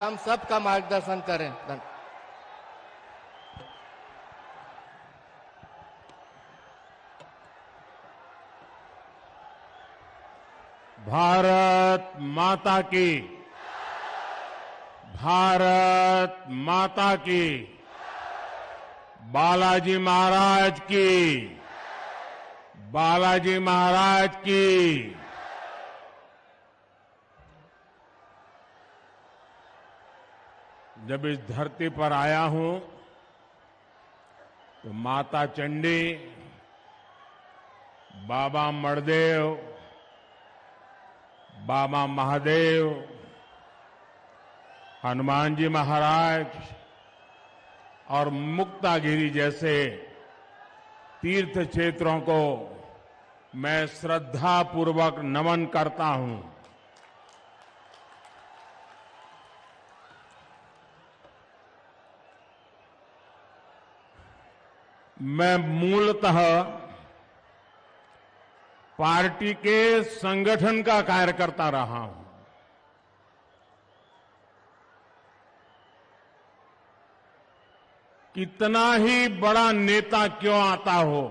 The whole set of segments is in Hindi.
हम सबका मार्गदर्शन करें। भारत माता की, भारत माता की, बालाजी महाराज की, बालाजी महाराज की। जब इस धरती पर आया हूं तो माता चंडी, बाबा मणदेव, बाबा महादेव, हनुमान जी महाराज और मुक्तागिरी जैसे तीर्थ क्षेत्रों को मैं श्रद्धापूर्वक नमन करता हूं। मैं मूलतः पार्टी के संगठन का कार्यकर्ता रहा हूं। कितना ही बड़ा नेता क्यों आता हो,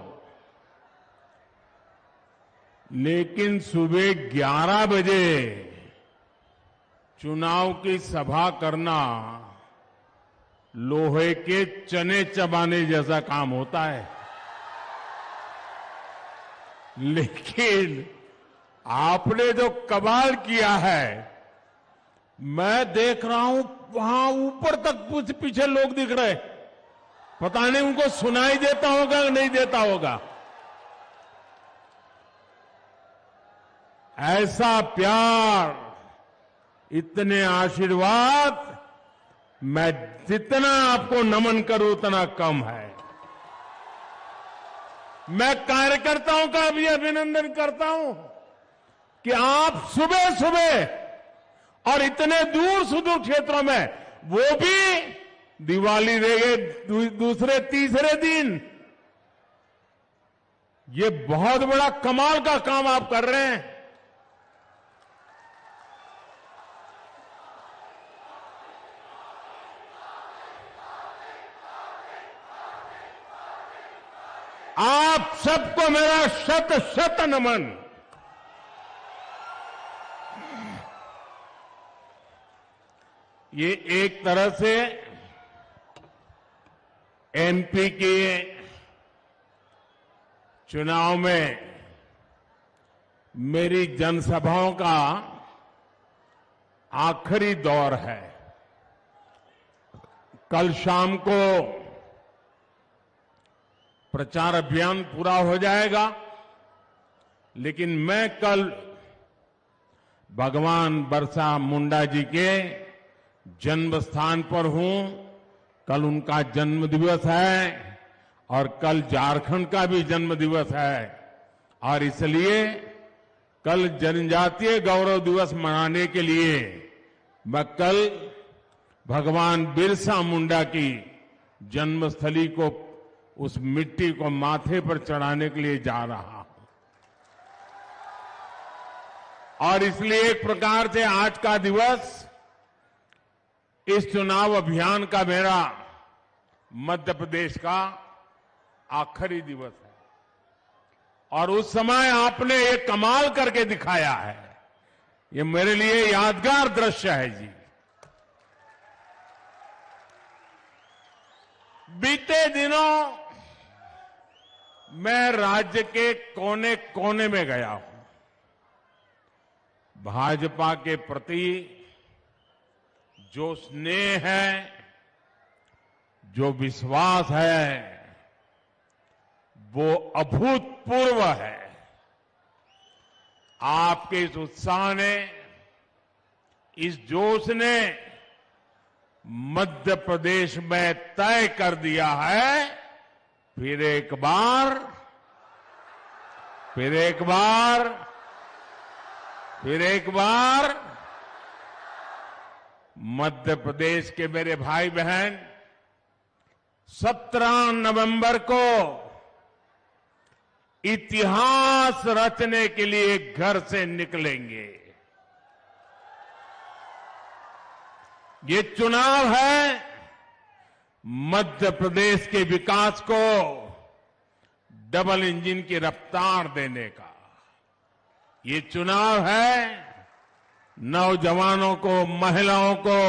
लेकिन सुबह 11 बजे चुनाव की सभा करना लोहे के चने चबाने जैसा काम होता है। लेकिन आपने जो कमाल किया है, मैं देख रहा हूं वहां ऊपर तक पीछे लोग दिख रहे, पता नहीं उनको सुनाई देता होगा कि नहीं देता होगा। ऐसा प्यार, इतने आशीर्वाद, मैं जितना आपको नमन करूं उतना कम है। मैं कार्यकर्ताओं का भी अभिनंदन करता हूं कि आप सुबह सुबह और इतने दूर सुदूर क्षेत्रों में, वो भी दिवाली रह गए दूसरे तीसरे दिन, ये बहुत बड़ा कमाल का काम आप कर रहे हैं। आप सबको मेरा शत शत नमन। ये एक तरह से एमपी के चुनाव में मेरी जनसभाओं का आखिरी दौर है। कल शाम को प्रचार अभियान पूरा हो जाएगा, लेकिन मैं कल भगवान बिरसा मुंडा जी के जन्म स्थान पर हूं। कल उनका जन्म दिवस है और कल झारखंड का भी जन्म दिवस है, और इसलिए कल जनजातीय गौरव दिवस मनाने के लिए मैं कल भगवान बिरसा मुंडा की जन्मस्थली को, उस मिट्टी को माथे पर चढ़ाने के लिए जा रहा हूं। और इसलिए एक प्रकार से आज का दिवस इस चुनाव अभियान का मेरा मध्य प्रदेश का आखिरी दिवस है। और उस समय आपने एक कमाल करके दिखाया है, ये मेरे लिए यादगार दृश्य है जी। बीते दिनों मैं राज्य के कोने कोने में गया हूं। भाजपा के प्रति जो स्नेह है, जो विश्वास है, वो अभूतपूर्व है। आपके इस उत्साह ने, इस जोश ने मध्य प्रदेश में तय कर दिया है, फिर एक बार, फिर एक बार, फिर एक बार मध्य प्रदेश के मेरे भाई बहन 17 नवंबर को इतिहास रचने के लिए घर से निकलेंगे। ये चुनाव है मध्य प्रदेश के विकास को डबल इंजन की रफ्तार देने का। ये चुनाव है नौजवानों को, महिलाओं को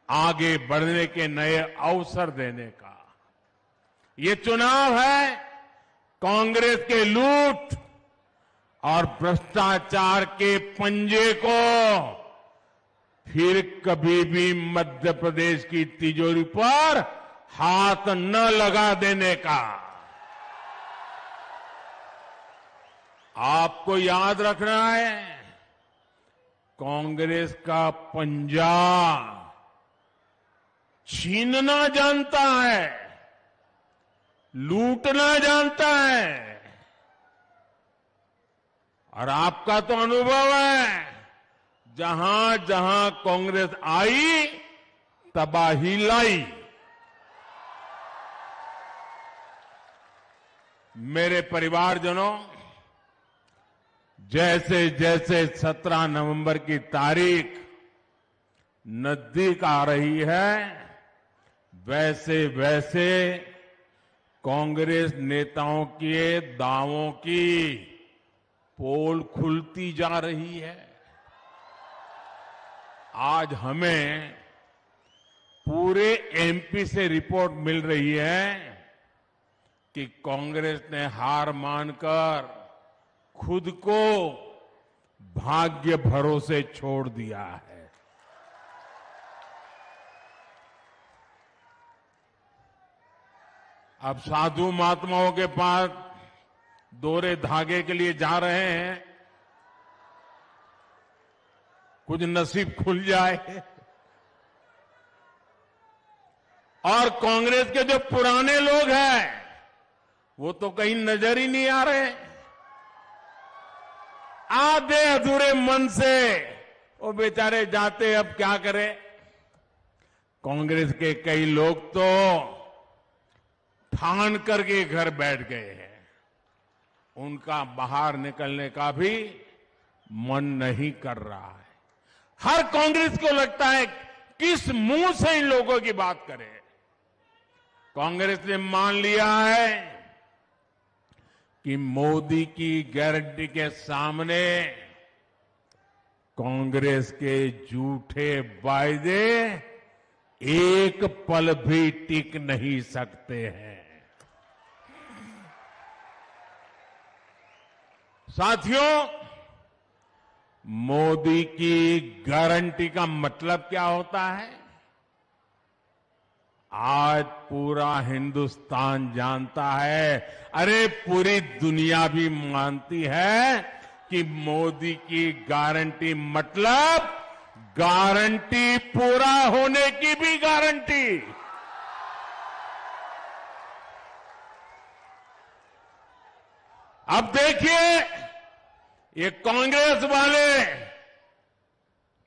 आगे बढ़ने के नए अवसर देने का। ये चुनाव है कांग्रेस के लूट और भ्रष्टाचार के पंजे को फिर कभी भी मध्य प्रदेश की तिजोरी पर हाथ न लगा देने का। आपको याद रखना है, कांग्रेस का पंजा छीनना जानता है, लूटना जानता है। और आपका तो अनुभव है, जहां जहां कांग्रेस आई तबाही लाई। मेरे परिवारजनों, जैसे जैसे 17 नवंबर की तारीख नजदीक आ रही है, वैसे वैसे कांग्रेस नेताओं के दावों की पोल खुलती जा रही है। आज हमें पूरे एमपी से रिपोर्ट मिल रही है कि कांग्रेस ने हार मानकर खुद को भाग्य भरोसे छोड़ दिया है। अब साधु महात्माओं के पास दोहरे धागे के लिए जा रहे हैं, कुछ नसीब खुल जाए। और कांग्रेस के जो पुराने लोग हैं वो तो कहीं नजर ही नहीं आ रहे। आधे अधूरे मन से वो बेचारे जाते, अब क्या करें। कांग्रेस के कई लोग तो ठान करके घर बैठ गए हैं, उनका बाहर निकलने का भी मन नहीं कर रहा है। हर कांग्रेस को लगता है किस मुंह से इन लोगों की बात करें। कांग्रेस ने मान लिया है कि मोदी की गारंटी के सामने कांग्रेस के झूठे वायदे एक पल भी टिक नहीं सकते हैं। साथियों, मोदी की गारंटी का मतलब क्या होता है? आज पूरा हिंदुस्तान जानता है, अरे पूरी दुनिया भी मानती है कि मोदी की गारंटी मतलब गारंटी पूरा होने की भी गारंटी। अब देखिए, ये कांग्रेस वाले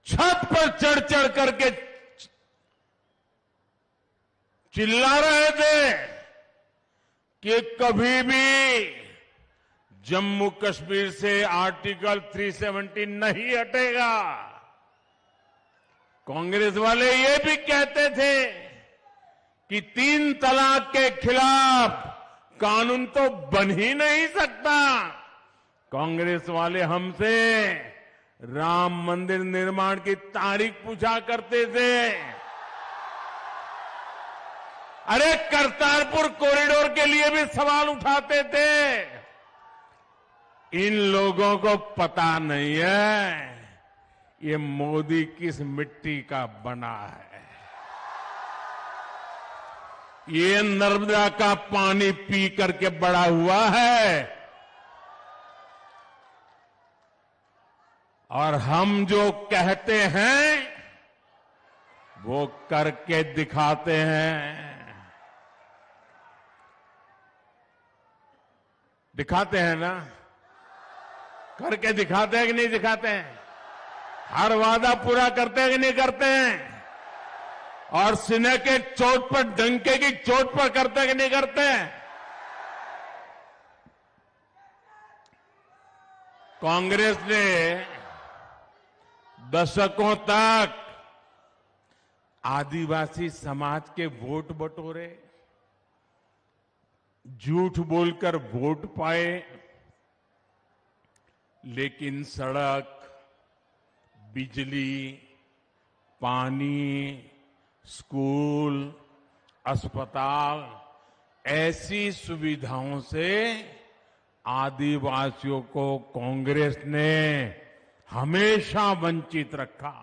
छत पर चढ़ चढ़ करके चिल्ला रहे थे कि कभी भी जम्मू कश्मीर से आर्टिकल 370 नहीं हटेगा। कांग्रेस वाले ये भी कहते थे कि 3 तलाक के खिलाफ कानून तो बन ही नहीं सकता। कांग्रेस वाले हमसे राम मंदिर निर्माण की तारीख पूछा करते थे। अरे करतारपुर कॉरिडोर के लिए भी सवाल उठाते थे। इन लोगों को पता नहीं है ये मोदी किस मिट्टी का बना है। ये नर्मदा का पानी पी करके बड़ा हुआ है, और हम जो कहते हैं वो करके दिखाते हैं। दिखाते हैं ना, करके दिखाते हैं कि नहीं दिखाते हैं? हर वादा पूरा करते हैं कि नहीं करते हैं? और सीने के चोट पर, डंके की चोट पर करते हैं कि नहीं करते हैं? कांग्रेस ने दशकों तक आदिवासी समाज के वोट बटोरे, झूठ बोलकर वोट पाए, लेकिन सड़क, बिजली, पानी, स्कूल, अस्पताल ऐसी सुविधाओं से आदिवासियों को कांग्रेस ने हमेशा वंचित रखा।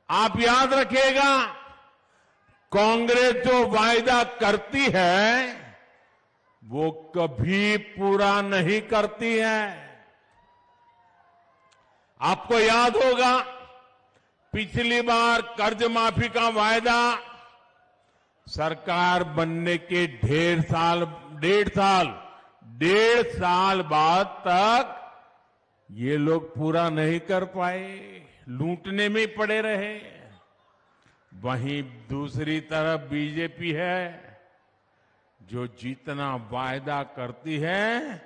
आप याद रखिएगा, कांग्रेस जो वायदा करती है वो कभी पूरा नहीं करती है। आपको याद होगा, पिछली बार कर्ज माफी का वायदा सरकार बनने के डेढ़ साल बाद तक ये लोग पूरा नहीं कर पाए, लूटने में पड़े रहे। वहीं दूसरी तरफ बीजेपी है जो जितना वायदा करती है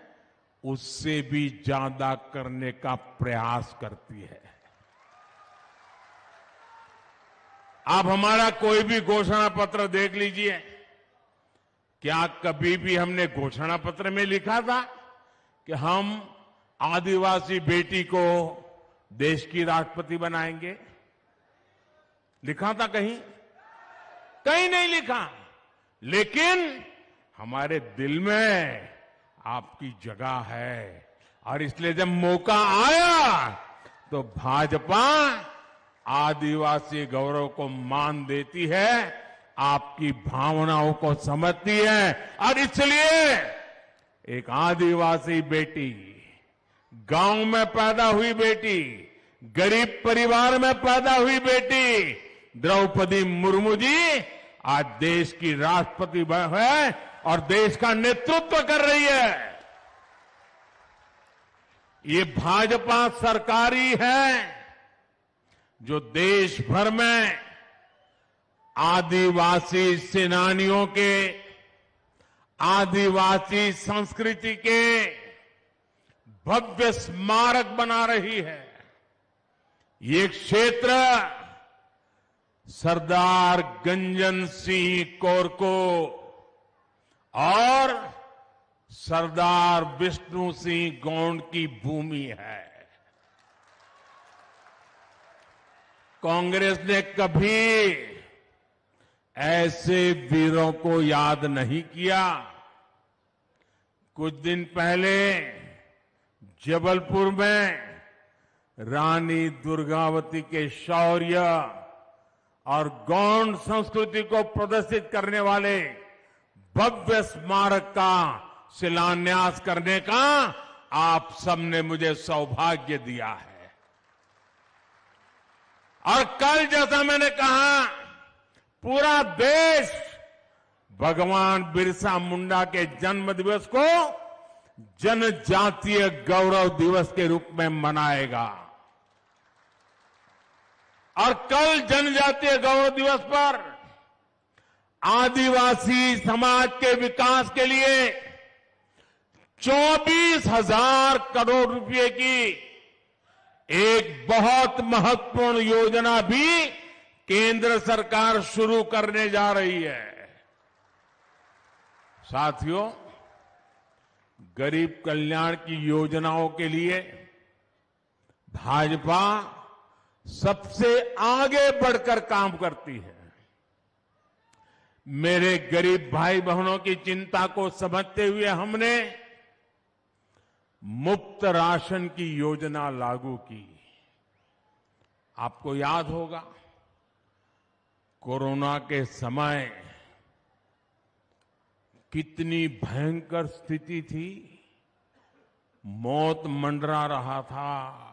उससे भी ज्यादा करने का प्रयास करती है। आप हमारा कोई भी घोषणा पत्र देख लीजिए, क्या कभी भी हमने घोषणा पत्र में लिखा था कि हम आदिवासी बेटी को देश की राष्ट्रपति बनाएंगे? लिखा था कहीं? कहीं नहीं लिखा। लेकिन हमारे दिल में आपकी जगह है और इसलिए जब मौका आया तो भाजपा आदिवासी गौरव को मान देती है, आपकी भावनाओं को समझती है और इसलिए एक आदिवासी बेटी, गांव में पैदा हुई बेटी, गरीब परिवार में पैदा हुई बेटी द्रौपदी मुर्मू जी आज देश की राष्ट्रपति है और देश का नेतृत्व कर रही है। ये भाजपा सरकारी है जो देश भर में आदिवासी सेनानियों के, आदिवासी संस्कृति के भव्य स्मारक बना रही है। ये क्षेत्र सरदार गंजन सिंह कोरको और सरदार विष्णु सिंह गौंड की भूमि है। कांग्रेस ने कभी ऐसे वीरों को याद नहीं किया। कुछ दिन पहले जबलपुर में रानी दुर्गावती के शौर्य और गौंड संस्कृति को प्रदर्शित करने वाले भव्य स्मारक का शिलान्यास करने का आप सबने मुझे सौभाग्य दिया है। और कल जैसा मैंने कहा, पूरा देश भगवान बिरसा मुंडा के जन्म दिवस को जनजातीय गौरव दिवस के रूप में मनाएगा। और कल जनजातीय गौरव दिवस पर आदिवासी समाज के विकास के लिए 24,000 करोड़ रुपए की एक बहुत महत्वपूर्ण योजना भी केंद्र सरकार शुरू करने जा रही है। साथियों, गरीब कल्याण की योजनाओं के लिए भाजपा सबसे आगे बढ़कर काम करती है। मेरे गरीब भाई बहनों की चिंता को समझते हुए हमने मुफ्त राशन की योजना लागू की। आपको याद होगा, कोरोना के समय कितनी भयंकर स्थिति थी, मौत मंडरा रहा था,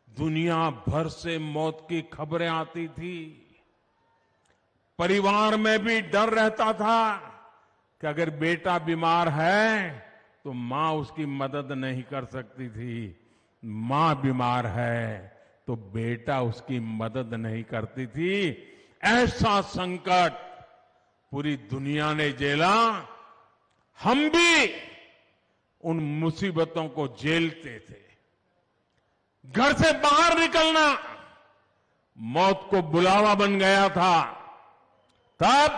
दुनिया भर से मौत की खबरें आती थी, परिवार में भी डर रहता था कि अगर बेटा बीमार है तो मां उसकी मदद नहीं कर सकती थी, मां बीमार है तो बेटा उसकी मदद नहीं करती थी। ऐसा संकट पूरी दुनिया ने झेला, हम भी उन मुसीबतों को झेलते थे। घर से बाहर निकलना मौत को बुलावा बन गया था, तब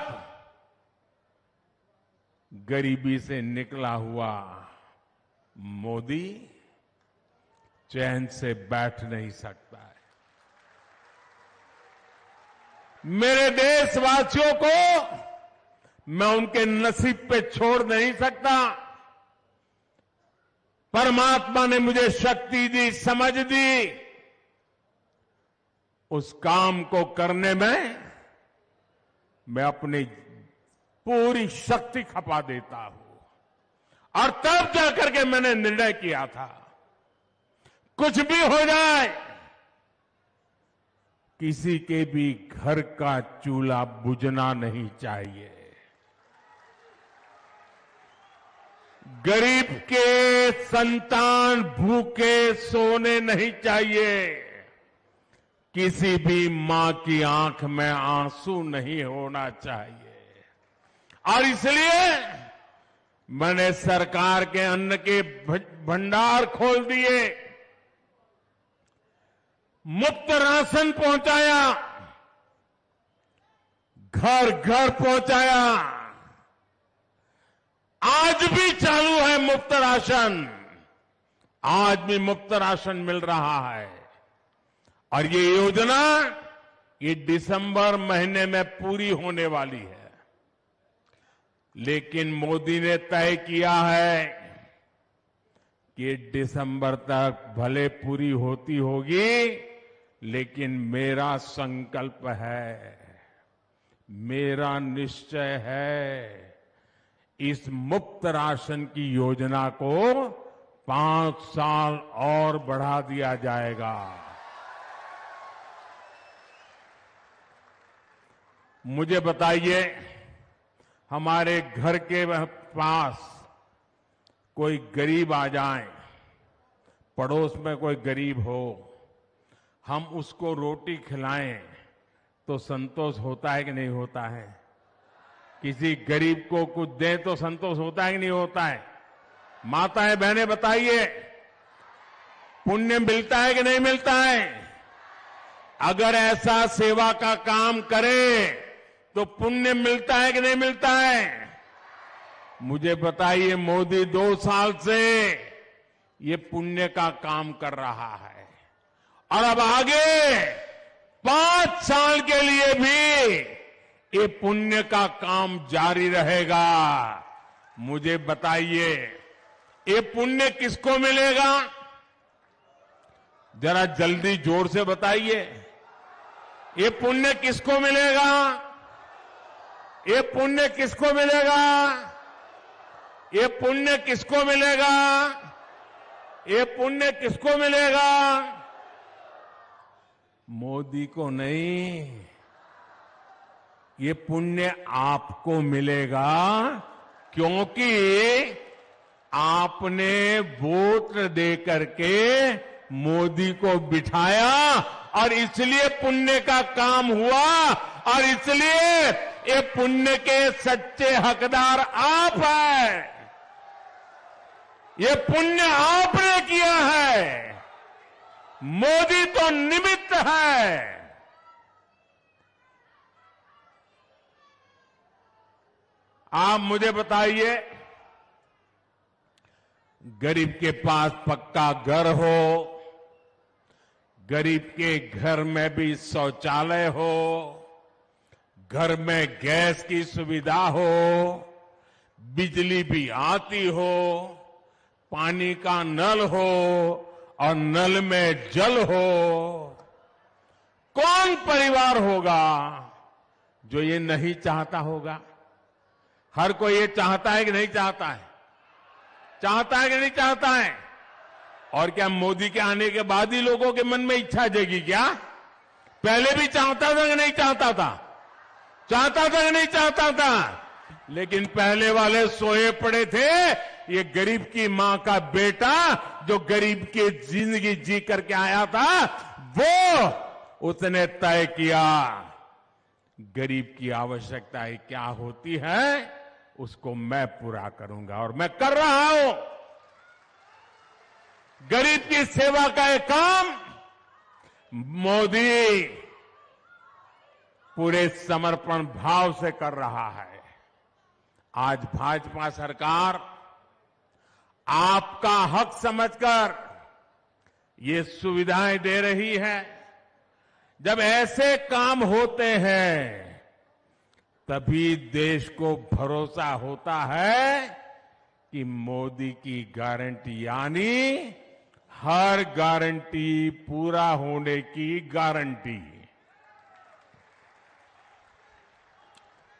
गरीबी से निकला हुआ मोदी चैन से बैठ नहीं सकता है। मेरे देशवासियों को मैं उनके नसीब पे छोड़ नहीं सकता। परमात्मा ने मुझे शक्ति दी, समझ दी, उस काम को करने में मैं अपनी पूरी शक्ति खपा देता हूं। और तब जाकर के मैंने निर्णय किया था, कुछ भी हो जाए, किसी के भी घर का चूल्हा बुझना नहीं चाहिए। गरीब के संतान भूखे सोने नहीं चाहिए। किसी भी मां की आंख में आंसू नहीं होना चाहिए। और इसलिए मैंने सरकार के अन्न के भंडार खोल दिए, मुफ्त राशन पहुंचाया, घर घर पहुंचाया। आज भी चालू है मुफ्त राशन, आज भी मुफ्त राशन मिल रहा है। और ये योजना ये दिसंबर महीने में पूरी होने वाली है। लेकिन मोदी ने तय किया है कि दिसंबर तक भले पूरी होती होगी, लेकिन मेरा संकल्प है, मेरा निश्चय है, इस मुफ्त राशन की योजना को 5 साल और बढ़ा दिया जाएगा। मुझे बताइए, हमारे घर के पास कोई गरीब आ जाए, पड़ोस में कोई गरीब हो, हम उसको रोटी खिलाएं तो संतोष होता है कि नहीं होता है? किसी गरीब को कुछ दें तो संतोष होता है कि नहीं होता है? माताएं बहनें बताइए, पुण्य मिलता है कि नहीं मिलता है? अगर ऐसा सेवा का काम करें तो पुण्य मिलता है कि नहीं मिलता है? मुझे बताइए, मोदी 2 साल से ये पुण्य का काम कर रहा है और अब आगे 5 साल के लिए भी ये पुण्य का काम जारी रहेगा। मुझे बताइए, ये पुण्य किसको मिलेगा? जरा जल्दी जोर से बताइए, ये पुण्य किसको मिलेगा? ये पुण्य किसको मिलेगा? ये पुण्य किसको मिलेगा? ये पुण्य किसको मिलेगा? मोदी को नहीं, ये पुण्य आपको मिलेगा, क्योंकि आपने वोट देकर के मोदी को बिठाया और इसलिए पुण्य का काम हुआ। और इसलिए ये पुण्य के सच्चे हकदार आप हैं। ये पुण्य आपने किया है, मोदी तो निमित्त है। आप मुझे बताइए, गरीब के पास पक्का घर हो, गरीब के घर में भी शौचालय हो, घर में गैस की सुविधा हो, बिजली भी आती हो, पानी का नल हो और नल में जल हो, कौन परिवार होगा जो ये नहीं चाहता होगा? हर कोई ये चाहता है कि नहीं चाहता है? चाहता है कि नहीं चाहता है? और क्या मोदी के आने के बाद ही लोगों के मन में इच्छा जगी क्या? पहले भी चाहता था कि नहीं चाहता था? चाहता था कि नहीं चाहता था? लेकिन पहले वाले सोए पड़े थे। ये गरीब की मां का बेटा जो गरीब की जिंदगी जी करके आया था, वो उसने तय किया गरीब की आवश्यकताएं क्या होती है, उसको मैं पूरा करूंगा और मैं कर रहा हूं। गरीब की सेवा का एक काम मोदी पूरे समर्पण भाव से कर रहा है। आज भाजपा सरकार आपका हक समझकर ये सुविधाएं दे रही है। जब ऐसे काम होते हैं तभी देश को भरोसा होता है कि मोदी की गारंटी यानी हर गारंटी पूरा होने की गारंटी।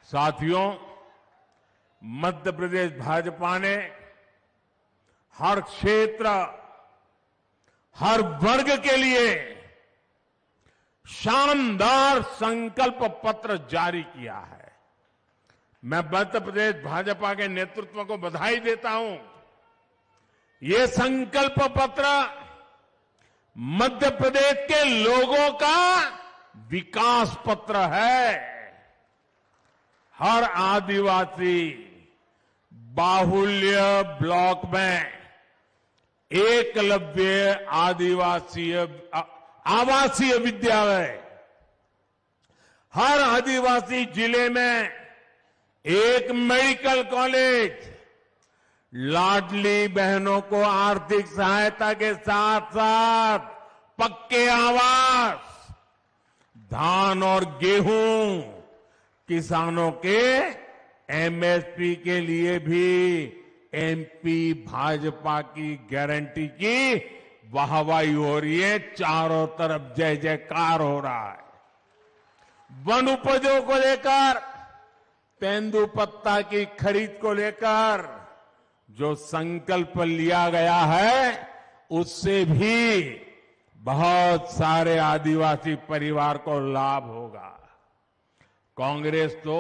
साथियों, मध्य प्रदेश भाजपा ने हर क्षेत्र, हर वर्ग के लिए शानदार संकल्प पत्र जारी किया है। मैं मध्य प्रदेश भाजपा के नेतृत्व को बधाई देता हूं। ये संकल्प पत्र मध्य प्रदेश के लोगों का विकास पत्र है। हर आदिवासी बाहुल्य ब्लॉक में एकलव्य आवासीय विद्यालय, हर आदिवासी जिले में एक मेडिकल कॉलेज, लाडली बहनों को आर्थिक सहायता के साथ साथ पक्के आवास, धान और गेहूं, किसानों के एमएसपी के लिए भी एमपी भाजपा की गारंटी की वाहवाही हो रही है। चारों तरफ जय जयकार हो रहा है। वन उपजों को लेकर, तेंदुपत्ता की खरीद को लेकर जो संकल्प लिया गया है उससे भी बहुत सारे आदिवासी परिवार को लाभ होगा। कांग्रेस तो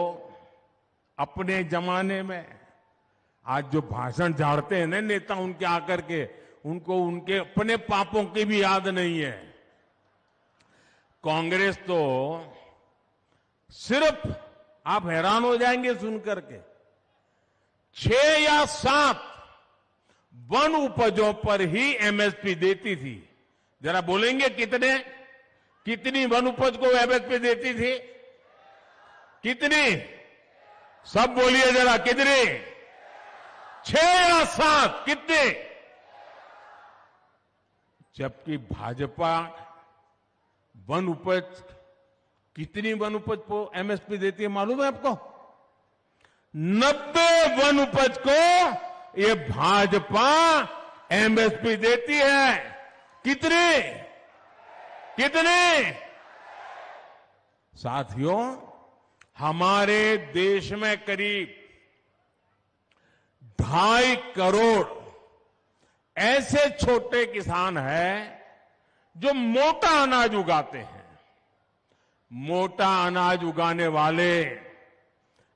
अपने जमाने में आज जो भाषण झाड़ते हैं ना नेता उनके आकर के, उनको उनके अपने पापों की भी याद नहीं है। कांग्रेस तो सिर्फ, आप हैरान हो जाएंगे सुनकर के, 6 या 7 वन उपजों पर ही एमएसपी देती थी। जरा बोलेंगे कितनी वन उपज को एमएसपी देती थी? कितनी? सब बोलिए जरा, कितनी? 6 या 7? कितने? जबकि भाजपा वन उपज, कितनी वन उपज को एमएसपी देती है मालूम है आपको? 90 वन उपज को ये भाजपा एमएसपी देती है। कितने? साथियों, हमारे देश में करीब 2.5 करोड़ ऐसे छोटे किसान हैं जो मोटा अनाज उगाते हैं। मोटा अनाज उगाने वाले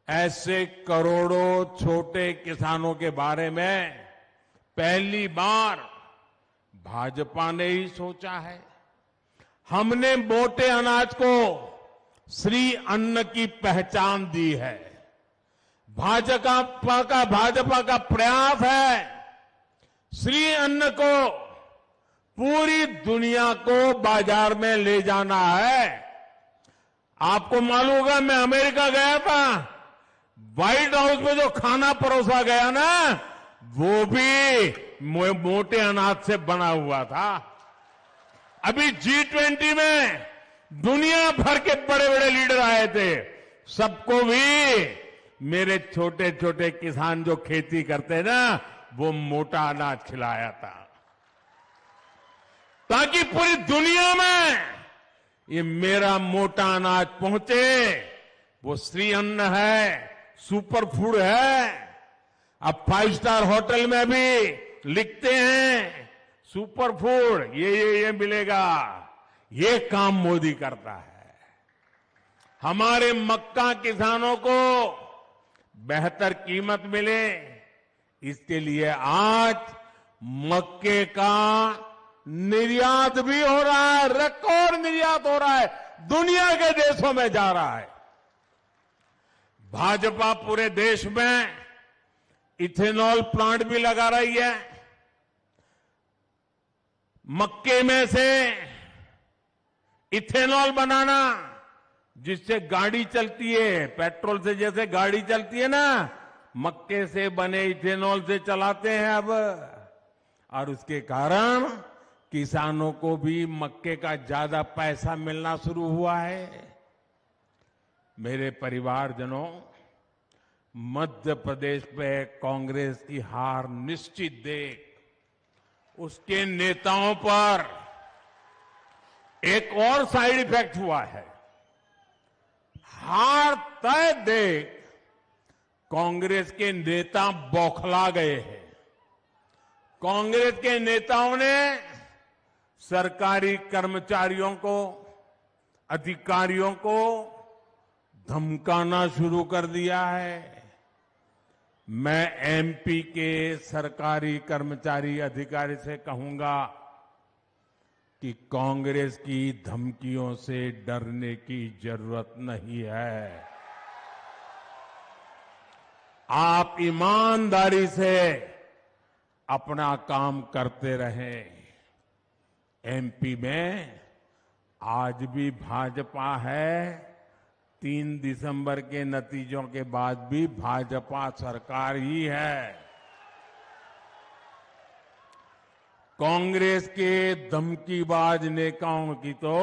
ऐसे करोड़ों छोटे किसानों के बारे में पहली बार भाजपा ने ही सोचा है। हमने मोटे अनाज को श्री अन्न की पहचान दी है। भाजपा का प्रयास है श्री अन्न को पूरी दुनिया को बाजार में ले जाना है। आपको मालूम होगा, मैं अमेरिका गया था, व्हाइट हाउस में जो खाना परोसा गया ना, वो भी मोटे अनाज से बना हुआ था। अभी G20 में दुनिया भर के बड़े बड़े लीडर आए थे, सबको भी मेरे छोटे छोटे किसान जो खेती करते ना, वो मोटा अनाज खिलाया था, ताकि पूरी दुनिया में ये मेरा मोटा अनाज पहुंचे। वो श्री अन्न है, सुपर फूड है। अब 5 स्टार होटल में भी लिखते हैं सुपर फूड, ये मिलेगा। ये काम मोदी करता है। हमारे मक्का किसानों को बेहतर कीमत मिले, इसके लिए आज मक्के का निर्यात भी हो रहा है, रिकॉर्ड निर्यात हो रहा है, दुनिया के देशों में जा रहा है। भाजपा पूरे देश में इथेनॉल प्लांट भी लगा रही है। मक्के में से इथेनॉल बनाना जिससे गाड़ी चलती है, पेट्रोल से जैसे गाड़ी चलती है ना, मक्के से बने इथेनॉल से चलाते हैं अब। और उसके कारण किसानों को भी मक्के का ज्यादा पैसा मिलना शुरू हुआ है। मेरे परिवारजनों, मध्य प्रदेश पे कांग्रेस की हार निश्चित देख उसके नेताओं पर एक और साइड इफेक्ट हुआ है। हार तय देख कांग्रेस के नेता बौखला गए हैं। कांग्रेस के नेताओं ने सरकारी कर्मचारियों को, अधिकारियों को धमकाना शुरू कर दिया है। मैं एमपी के सरकारी कर्मचारी अधिकारी से कहूंगा कि कांग्रेस की धमकियों से डरने की जरूरत नहीं है। आप ईमानदारी से अपना काम करते रहें। एमपी में आज भी भाजपा है। 3 दिसंबर के नतीजों के बाद भी भाजपा सरकार ही है। कांग्रेस के धमकीबाज नेताओं की तो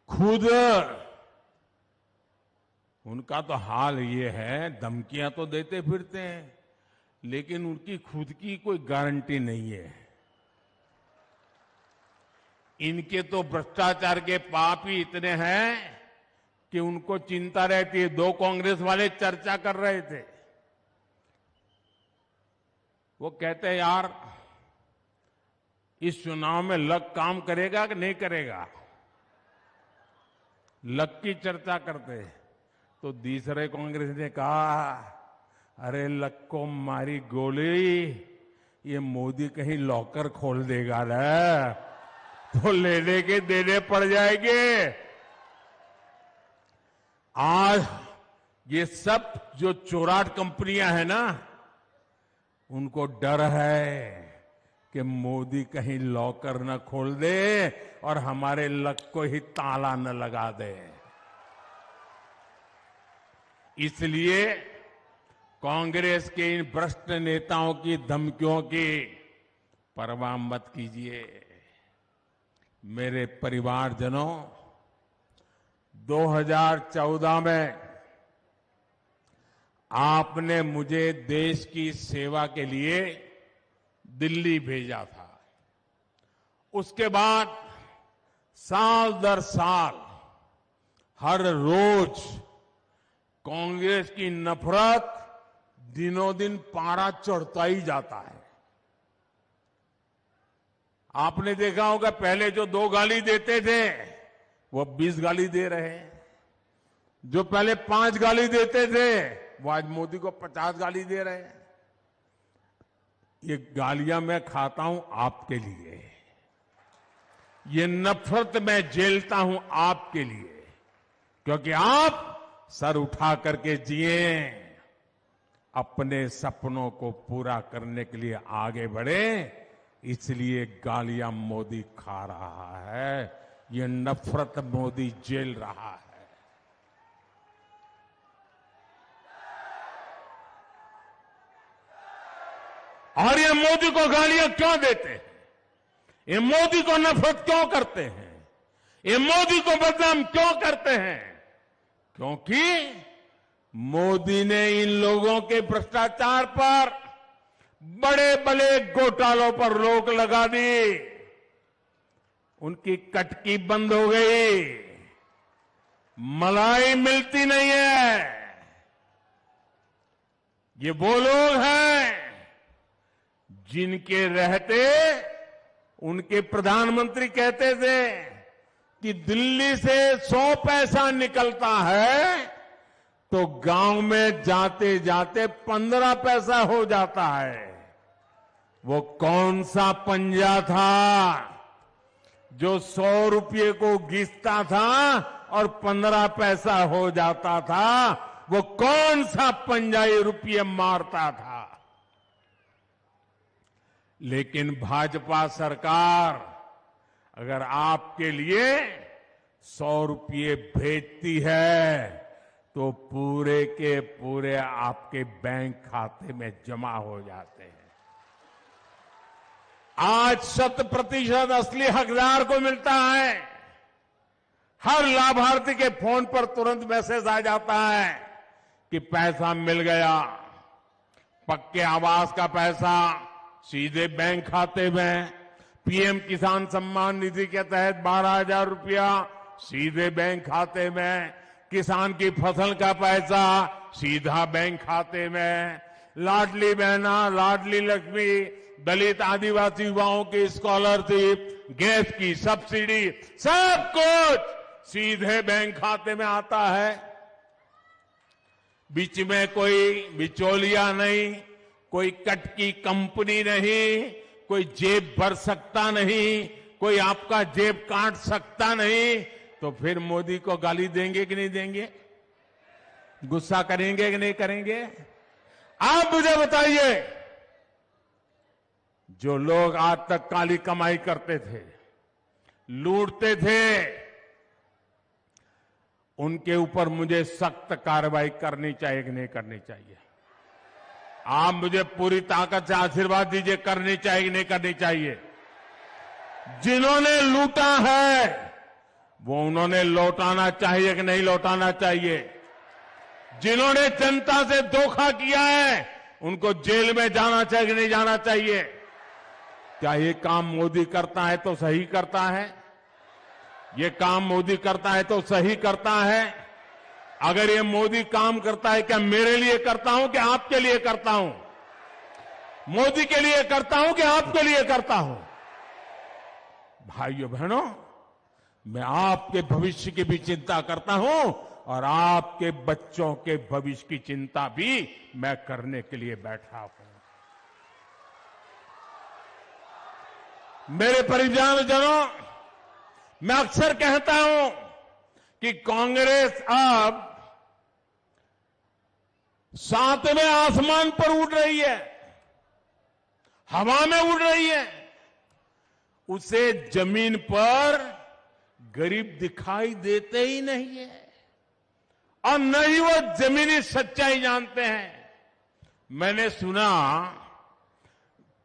खुद उनका तो हाल ये है, धमकियां तो देते फिरते हैं, लेकिन उनकी खुद की कोई गारंटी नहीं है। इनके तो भ्रष्टाचार के पाप ही इतने हैं कि उनको चिंता रहती है। 2 कांग्रेस वाले चर्चा कर रहे थे। वो कहते हैं, यार इस चुनाव में लक काम करेगा कि नहीं करेगा, लक की चर्चा करते हैं। तो दूसरे कांग्रेस ने कहा, अरे लक को मारी गोली, ये मोदी कहीं लॉकर खोल देगा ना, तो लेने के देने पड़ जाएंगे। आज ये सब जो चोराट कंपनियां हैं ना, उनको डर है कि मोदी कहीं लॉकर न खोल दे और हमारे लक को ही ताला न लगा दे। इसलिए कांग्रेस के इन भ्रष्ट नेताओं की धमकियों की परवाह मत कीजिए। मेरे परिवारजनों, 2014 में आपने मुझे देश की सेवा के लिए दिल्ली भेजा था। उसके बाद साल दर साल हर रोज कांग्रेस की नफरत दिनों दिन पारा चढ़ता ही जाता है। आपने देखा होगा, पहले जो 2 गाली देते थे वो 20 गाली दे रहे हैं। जो पहले 5 गाली देते थे वो आज मोदी को 50 गाली दे रहे हैं। ये गालियां मैं खाता हूं आपके लिए, ये नफरत मैं झेलता हूं आपके लिए, क्योंकि आप सर उठा करके जिए, अपने सपनों को पूरा करने के लिए आगे बढ़े। इसलिए गालियां मोदी खा रहा है, ये नफरत मोदी झेल रहा है। और ये मोदी को गालियां क्यों देते हैं? ये मोदी को नफरत क्यों करते हैं? ये मोदी को बदनाम क्यों करते हैं? क्योंकि मोदी ने इन लोगों के भ्रष्टाचार पर, बड़े बड़े घोटालों पर रोक लगा दी। उनकी कटकी बंद हो गई, मलाई मिलती नहीं है। ये वो लोग हैं जिनके रहते उनके प्रधानमंत्री कहते थे कि दिल्ली से 100 पैसा निकलता है तो गांव में जाते जाते 15 पैसा हो जाता है। वो कौन सा पंजा था जो 100 रुपये को घिसता था और 15 पैसा हो जाता था? वो कौन सा पंजा ये रुपये मारता था? लेकिन भाजपा सरकार अगर आपके लिए 100 रुपये भेजती है तो पूरे के पूरे आपके बैंक खाते में जमा हो जाते हैं। आज 100% असली हकदार को मिलता है। हर लाभार्थी के फोन पर तुरंत मैसेज आ जाता है कि पैसा मिल गया। पक्के आवास का पैसा सीधे बैंक खाते में, पीएम किसान सम्मान निधि के तहत 12,000 रुपया सीधे बैंक खाते में, किसान की फसल का पैसा सीधा बैंक खाते में, लाडली बहना, लाडली लक्ष्मी, दलित आदिवासी युवाओं की स्कॉलरशिप, गैस की सब्सिडी, सब कुछ सीधे बैंक खाते में आता है। बीच में कोई बिचौलिया नहीं, कोई कट की कंपनी नहीं, कोई जेब भर सकता नहीं, कोई आपका जेब काट सकता नहीं। तो फिर मोदी को गाली देंगे कि नहीं देंगे? गुस्सा करेंगे कि नहीं करेंगे? आप मुझे बताइए, जो लोग आज तक काली कमाई करते थे, लूटते थे, उनके ऊपर मुझे सख्त कार्रवाई करनी चाहिए कि नहीं करनी चाहिए? आप मुझे पूरी ताकत से आशीर्वाद दीजिए, करनी चाहिए कि नहीं करनी चाहिए? जिन्होंने लूटा है वो उन्होंने लौटाना चाहिए कि नहीं लौटाना चाहिए? जिन्होंने जनता से धोखा किया है उनको जेल में जाना चाहिए कि नहीं जाना चाहिए? क्या ये काम मोदी करता है तो सही करता है? ये काम मोदी करता है तो सही करता है? अगर ये मोदी काम करता है, क्या मेरे लिए करता हूं कि आपके लिए करता हूं? मोदी के लिए करता हूं कि आपके लिए करता हूं? भाइयों बहनों, मैं आपके भविष्य की भी चिंता करता हूं और आपके बच्चों के भविष्य की चिंता भी मैं करने के लिए बैठा हूं। मेरे परिवारजनों, मैं अक्सर कहता हूं कि कांग्रेस अब 7वें आसमान पर उड़ रही है, हवा में उड़ रही है। उसे जमीन पर गरीब दिखाई देते ही नहीं है और न ही वो जमीनी सच्चाई जानते हैं। मैंने सुना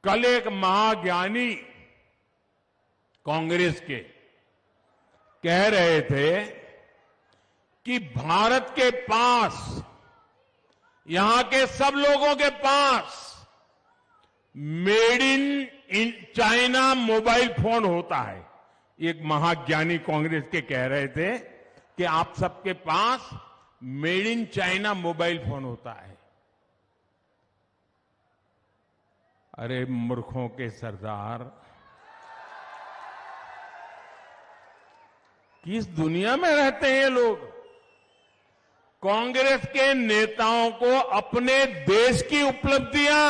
कल एक महाज्ञानी कांग्रेस के कह रहे थे कि भारत के पास, यहां के सब लोगों के पास made in China mobile phone होता है। एक महाज्ञानी कांग्रेस के कह रहे थे कि आप सबके पास made in China mobile phone होता है। अरे मूर्खों के सरदार, किस दुनिया में रहते हैं ये लोग? कांग्रेस के नेताओं को अपने देश की उपलब्धियां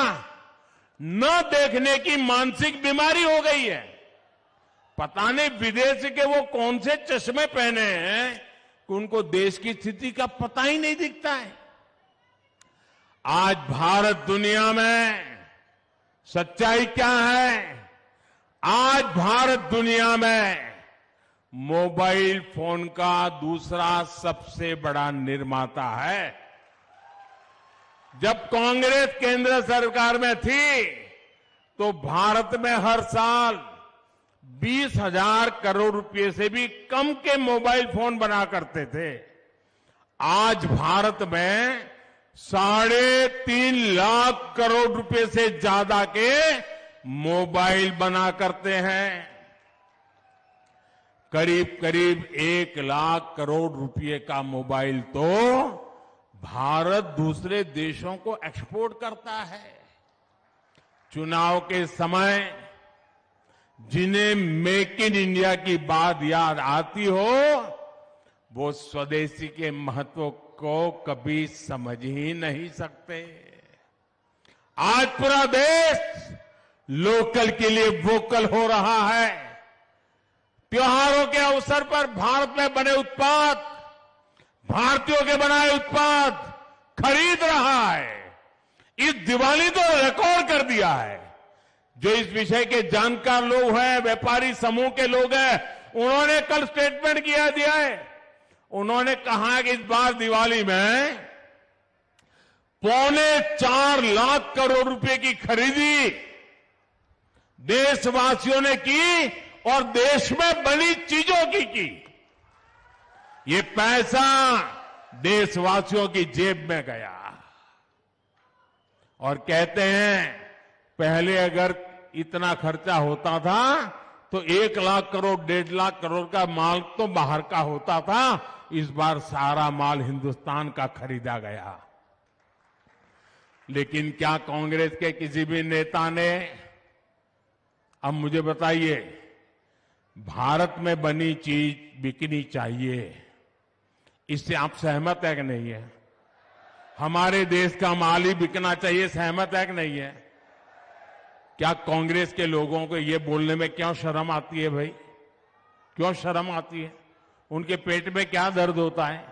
न देखने की मानसिक बीमारी हो गई है। पता नहीं विदेश के वो कौन से चश्मे पहने हैं कि उनको देश की स्थिति का पता ही नहीं दिखता है। आज भारत दुनिया में सच्चाई क्या है? आज भारत दुनिया में मोबाइल फोन का दूसरा सबसे बड़ा निर्माता है। जब कांग्रेस केंद्र सरकार में थी तो भारत में हर साल 20,000 करोड़ रुपए से भी कम के मोबाइल फोन बना करते थे। आज भारत में 3.5 लाख करोड़ रुपए से ज्यादा के मोबाइल बना करते हैं। करीब करीब 1 लाख करोड़ रुपए का मोबाइल तो भारत दूसरे देशों को एक्सपोर्ट करता है। चुनाव के समय जिन्हें मेक इन इंडिया की बात याद आती हो, वो स्वदेशी के महत्व को कभी समझ ही नहीं सकते। आज पूरा देश लोकल के लिए वोकल हो रहा है। त्योहारों के अवसर पर भारत में बने उत्पाद, भारतीयों के बनाए उत्पाद खरीद रहा है। इस दिवाली तो रिकॉर्ड कर दिया है। जो इस विषय के जानकार लोग हैं, व्यापारी समूह के लोग हैं, उन्होंने कल स्टेटमेंट दिया है। उन्होंने कहा है कि इस बार दिवाली में 4.25 लाख करोड़ रुपए की खरीदी देशवासियों ने की और देश में बनी चीजों की। ये पैसा देशवासियों की जेब में गया और कहते हैं पहले अगर इतना खर्चा होता था तो 1 लाख करोड़ 1.5 लाख करोड़ का माल तो बाहर का होता था। इस बार सारा माल हिंदुस्तान का खरीदा गया। लेकिन क्या कांग्रेस के किसी भी नेता ने, अब मुझे बताइए, भारत में बनी चीज बिकनी चाहिए, इससे आप सहमत है कि नहीं है? हमारे देश का माल ही बिकना चाहिए, सहमत है कि नहीं है? क्या कांग्रेस के लोगों को ये बोलने में क्यों शर्म आती है भाई? क्यों शर्म आती है? उनके पेट में क्या दर्द होता है?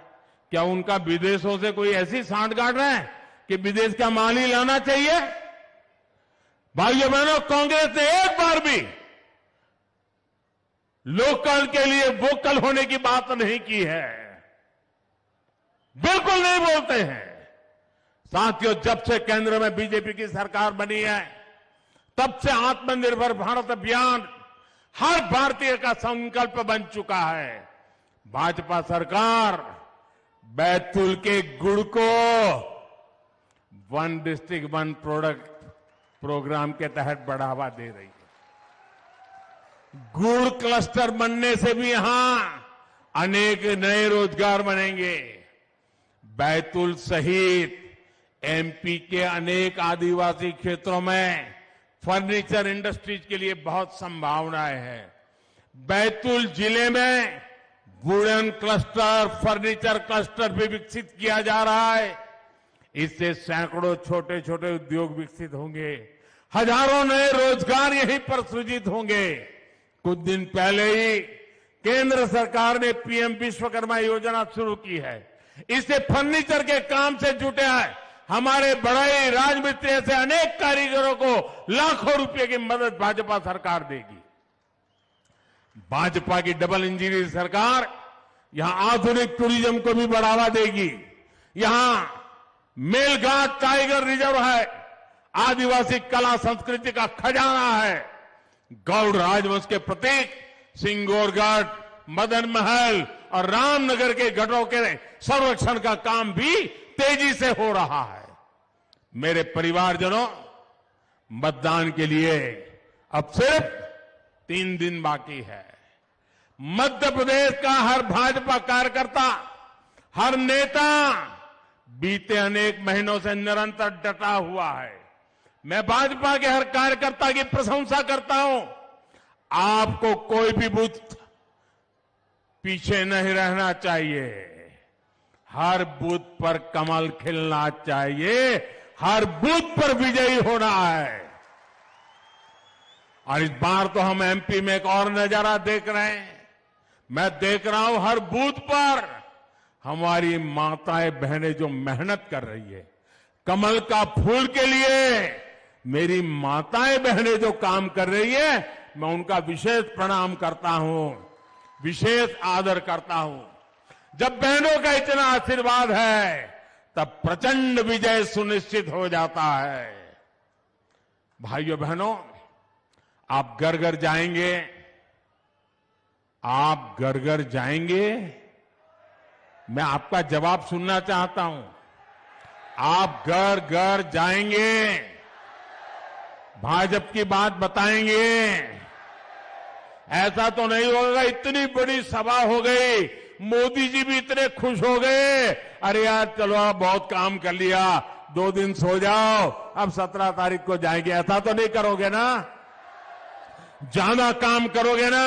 क्या उनका विदेशों से कोई ऐसी सांठगांठ है कि विदेश का माल ही लाना चाहिए? भाइयों बहनों, कांग्रेस ने एक बार भी लोकल के लिए वोकल होने की बात नहीं की है, बिल्कुल नहीं बोलते हैं। साथियों, जब से केंद्र में बीजेपी की सरकार बनी है तब से आत्मनिर्भर भारत अभियान हर भारतीय का संकल्प बन चुका है। भाजपा सरकार बैतूल के गुड़ को 1 डिस्ट्रिक्ट 1 प्रोडक्ट प्रोग्राम के तहत बढ़ावा दे रही है। गुड़ क्लस्टर बनने से भी यहां अनेक नए रोजगार बनेंगे। बैतूल सहित एमपी के अनेक आदिवासी क्षेत्रों में फर्नीचर इंडस्ट्रीज के लिए बहुत संभावनाएं हैं। बैतूल जिले में वुडन क्लस्टर, फर्नीचर क्लस्टर भी विकसित किया जा रहा है। इससे सैकड़ों छोटे छोटे उद्योग विकसित होंगे, हजारों नए रोजगार यहीं पर सृजित होंगे। कुछ दिन पहले ही केंद्र सरकार ने पीएम विश्वकर्मा योजना शुरू की है। इससे फर्नीचर के काम से जुटे हैं हमारे बढ़ई राजमिस्त्री से अनेक कारीगरों को लाखों रुपए की मदद भाजपा सरकार देगी। भाजपा की डबल इंजन सरकार यहां आधुनिक टूरिज्म को भी बढ़ावा देगी। यहां मेलघाट टाइगर रिजर्व है, आदिवासी कला संस्कृति का खजाना है। गौड़ राजवंश के प्रतीक सिंगोरगढ़, मदन महल और रामनगर के गढ़ों के संरक्षण का काम भी तेजी से हो रहा है। मेरे परिवारजनों, मतदान के लिए अब सिर्फ 3 दिन बाकी है। मध्य प्रदेश का हर भाजपा कार्यकर्ता, हर नेता बीते अनेक महीनों से निरंतर डटा हुआ है। मैं भाजपा के हर कार्यकर्ता की प्रशंसा करता हूं। आपको कोई भी बूथ पीछे नहीं रहना चाहिए। हर बूथ पर कमल खिलना चाहिए, हर बूथ पर विजयी होना है। और इस बार तो हम एमपी में एक और नजारा देख रहे हैं। मैं देख रहा हूं हर बूथ पर हमारी माताएं बहनें जो मेहनत कर रही है, कमल का फूल के लिए मेरी माताएं बहनें जो काम कर रही है, मैं उनका विशेष प्रणाम करता हूं, विशेष आदर करता हूं। जब बहनों का इतना आशीर्वाद है तब प्रचंड विजय सुनिश्चित हो जाता है। भाइयों बहनों, आप घर घर जाएंगे, आप घर घर जाएंगे, मैं आपका जवाब सुनना चाहता हूं। आप घर घर जाएंगे, भाजपा की बात बताएंगे। ऐसा तो नहीं होगा इतनी बड़ी सभा हो गई, मोदी जी भी इतने खुश हो गए, अरे यार चलो आप बहुत काम कर लिया, 2 दिन सो जाओ, अब 17 तारीख को जाएंगे। ऐसा तो नहीं करोगे ना? ज्यादा काम करोगे ना?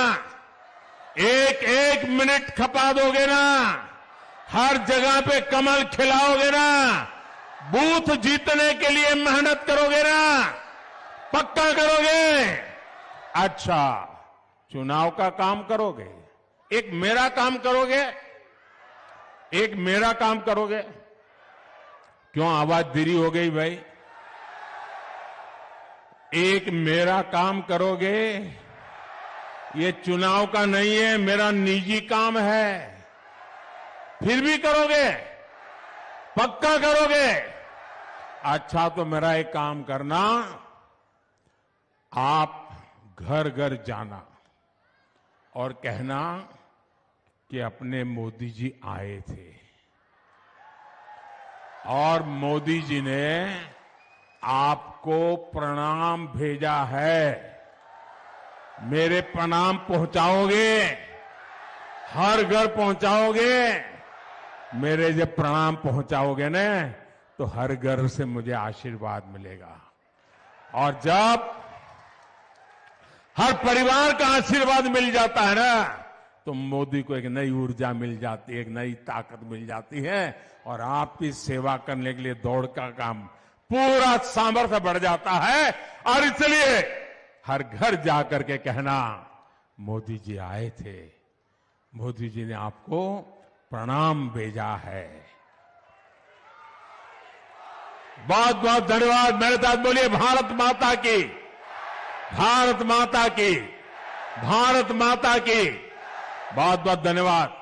एक एक मिनट खपा दोगे ना? हर जगह पे कमल खिलाओगे ना? बूथ जीतने के लिए मेहनत करोगे ना? पक्का करोगे? अच्छा, चुनाव का काम करोगे, एक मेरा काम करोगे, एक मेरा काम करोगे। क्यों आवाज धीरी हो गई भाई? एक मेरा काम करोगे, ये चुनाव का नहीं है, मेरा निजी काम है। फिर भी करोगे? पक्का करोगे? अच्छा, तो मेरा एक काम करना, आप घर घर जाना और कहना कि अपने मोदी जी आए थे और मोदी जी ने आपको प्रणाम भेजा है। मेरे प्रणाम पहुंचाओगे? हर घर पहुंचाओगे? मेरे जब प्रणाम पहुंचाओगे ना, तो हर घर से मुझे आशीर्वाद मिलेगा। और जब हर परिवार का आशीर्वाद मिल जाता है ना, तो मोदी को एक नई ऊर्जा मिल जाती है, एक नई ताकत मिल जाती है और आपकी सेवा करने के लिए दौड़ का काम पूरा सामर्थ्य बढ़ जाता है। और इसलिए हर घर जाकर के कहना, मोदी जी आए थे, मोदी जी ने आपको प्रणाम भेजा है। बहुत बहुत धन्यवाद। मेरे साथ बोलिए, भारत माता की, भारत माता की, भारत माता की। बहुत बहुत धन्यवाद।